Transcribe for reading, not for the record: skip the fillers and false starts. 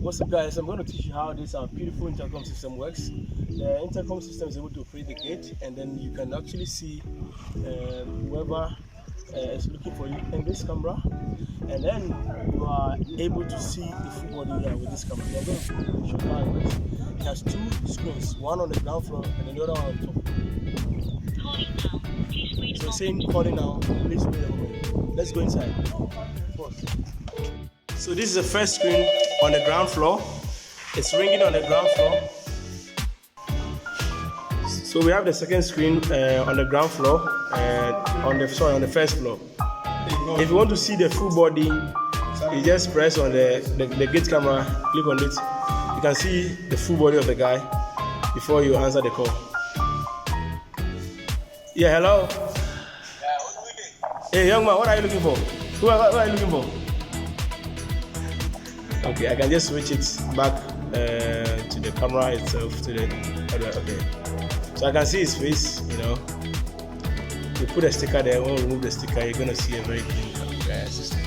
What's up, guys? I'm going to teach you how this beautiful intercom system works. The intercom system is able to operate the gate, and then you can actually see whoever is looking for you in this camera, and then you are able to see the full body with this camera. I'm going to show you how it works. It has two screens, one on the ground floor and the other one on top. So it's saying calling now, please wait a moment. Let's go inside. So this is the first screen on the ground floor. It's ringing on the ground floor. So we have the second screen on the ground floor, on the first floor. If you want to see the full body, you just press on the gate camera, click on it. You can see the full body of the guy before you answer the call. Yeah, hello. Hey, young man, what are you looking for? Who are you looking for? Okay, I can just switch it back to the camera itself. Okay. So I can see his face, you know. You put a sticker there, or remove the sticker, you're gonna see a very clean system.